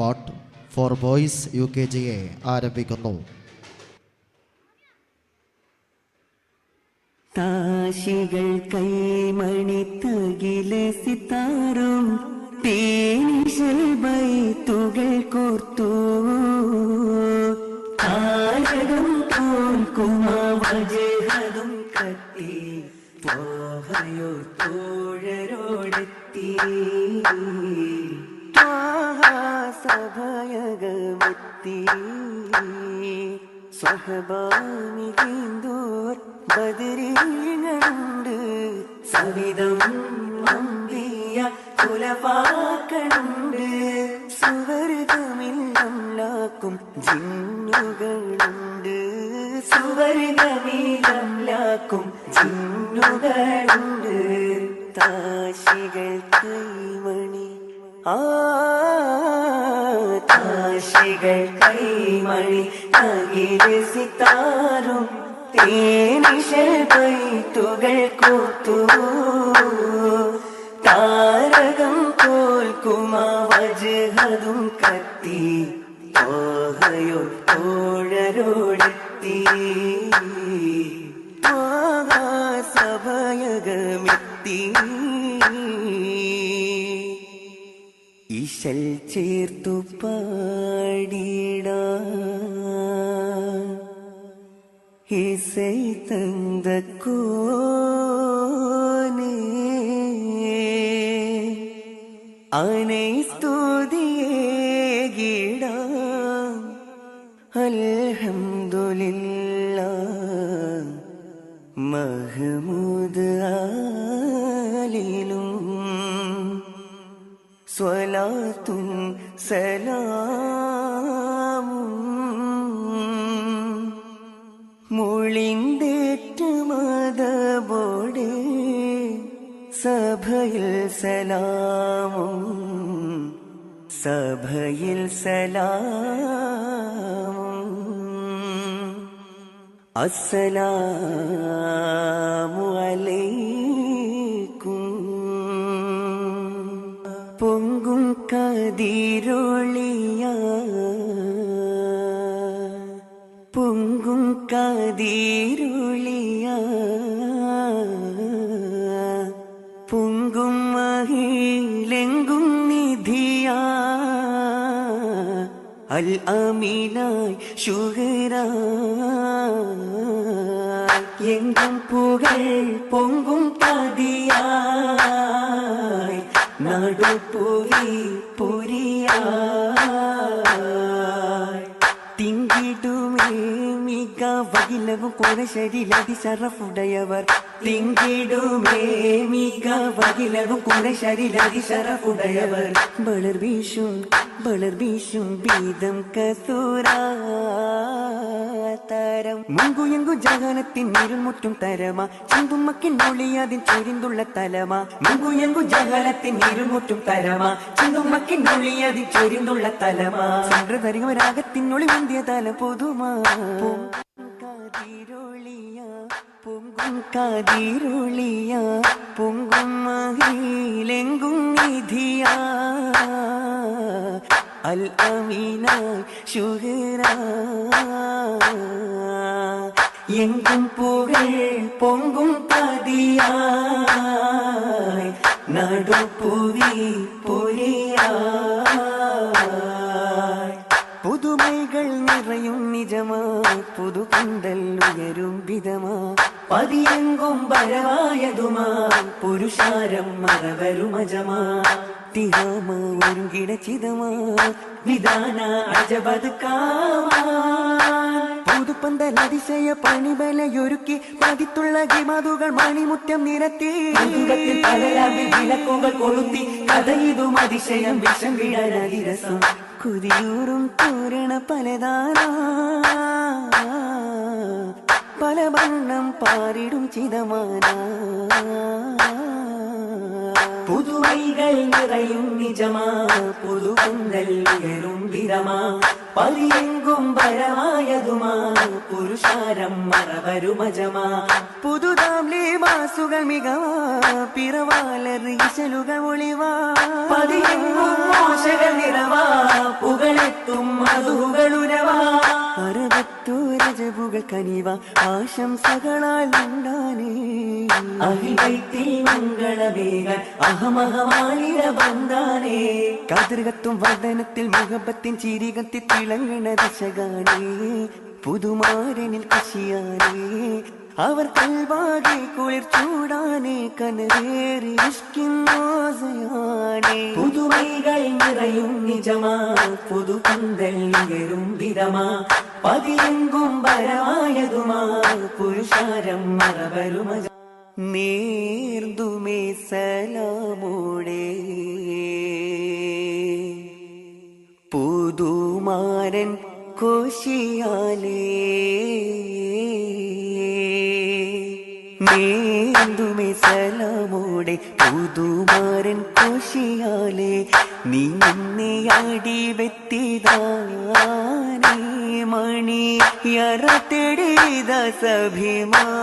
പാട്ട് for boys UKGA ആരംഭിക്കുന്നു. താശികൾ കൈമണി തകില സിത്താറും തേനിശൽ ബൈത്തുകൾ കോർത്തു താരകം തോൽക്കുമവജഹതും കത്തി ത്വാഹയോ തോഴരോടെത്തി സഭയകമെത്തി സ്വഹബാമിഹിന്ദൂർ ബദരീങ്ങളുണ്ട് സവിധം അമ്പിയ കുലപാക്കളുണ്ട് സുവർഗമില്ലംലാക്കും ജിന്നുകളുണ്ട് സുവർഗമില്ലംലാക്കും ജിന്നുകളുണ്ട് താശികൾ കൈമണി താശികൾ കൈമണി തകില് സിത്താറും തേനിശൽ ബൈത്തുകൾ കോർത്തു താരകം തോൽക്കുമവജഹതും കത്തി ത്വാഹയോ തോഴരോടെത്തി സഭയകമെത്തി ഇശൽ ചേർത്തു പാടിടാ ഇസൈ തந்த കോനേ ആനൈ സ്തുതിയേകിടാ അൽഹംദുലില്ലാഹ് മഹ്മൂദ് ആലിലും സ്വലാത്തും സലാമും മുളിന്തേറ്റുമതബോടെ സഭയിൽ സലാമും സഭയിൽ സലാമും അസ്സലാമു അലൈക്കും പൊങ്കും കതിരൊളിയ പൊങ്കും കതിരൊളിയ പൊങ്കും മഹിലെങ്കും നിധിയ അൽ അമീനായി ശുഹറായി എങ്കും പുകൾ പൊങ്കും പതിയായി നടുപുരി പുരിയായി തിങ്കിടുമേ മിക വകിലവും കുറശരിലതി ശറഫുടയവർ തിങ്കിടുമേ മിക വകിലവും കുറശരിലതി ശറഫുടയവർ ബളർ വീശും ബീതം കസൂരാതരം മുങ്കു എങ്കു ജഗനത്തിൻ നീരിൽ മുറ്റും തരമ ചിന്തുമ്മക്കിൻ ഒളിയതിൻ ചൊരിന്തുള്ള തലമ മുങ്കു എങ്കു ജഗനത്തിൻ നീരിൽ മുറ്റും തരമ ചിന്തുമ്മക്കിൻ ഒളിയതിൻ ചൊരിന്തുള്ള തലമ ചന്ദ്രതരികമരാഗത്തിനൊളി മുന്തിയ തല പൊതുമാ പൊങ്കും കാതിരുളിയ പൊങ്കും മഹിലെങ്കും നിധിയ അൽ അമീനായി ശുഹറായി എങ്കും പുകൾ പൊങ്കും പതിയായി നടുപുരി പുരിയായി പുതുമൈകൾ നിറയും നിജമായി പുതുകണ്ടൽ ഉയരും വിധമാ പതിയെങ്കും ബലവായതുമാ പുരുഷാരം മറവരുമജമാ തിഹാമ ഒരുകിടച്ചിതമാ വിധാന അജബത് കാമാ പുതുപ്പന്തൽ അതിശയ പണിബലയൊരുക്കി പതിത്തുള്ള ഹിമതുകൾ മണിമുറ്റം നിരത്തി വിളക്കുകൾ കൊളുത്തി കഥയിതും അതിശയം വിഷം വിടരസം കുതിയൂറും തോരണ പലതാനാ പല വണ്ണം പാരിടും ചിതമാനാ പുതുവൈകൾ നിറയും നിജമാ പുതുപന്തൽ ഉയരും വിരമാ പതിയെങ്കും പരമായതുമാ പുരുഷാരം മറവരുമജമാ പുതുതാം ലേമാസുകൾ മികവാ പിറവാലറിയിച്ചലുകൾ ഒളിവാ പതിയെങ്കും മോശകൾ നിറവാ പുകളെത്തും മധുകളുരവാ അറുപത്തൂരജപുകൾ കനിവ ആശംസകളാൽ ഉണ്ടാനേ അഹിവൈത്തിൽ മംഗളവേഗൻ അഹമഹമാലിര ബന്ധാനേ കാതൃകത്വം വദനത്തിൽ മുഹബത്തിൻ ചിരികത്തി തിളങ്ങണ ദിശകാണേ പുതുമാരനിൽ കശിയാനേ അവർ കൽവാകെ കുളിർ ചൂടാനേ കനവേറി ഇഷ്കിന്നോസയാനേ പുതുമൈകൾ നിറയും നിജമാ പുതു പന്തൽ നികരും വിധമാ പതിയെങ്കും പരമായതുമാ പുരുഷാരം മറവരുമജ നേർതുമേ സലാമോടെ പുതുമാരൻ കോശിയാലേ നേർതുമേ സലാമോടെ പുതുമാരൻ കോശിയാലേ നീ നിന്നെയാടി വെത്തിതാനേ മണി യറ തെടിത സഭിമാനേ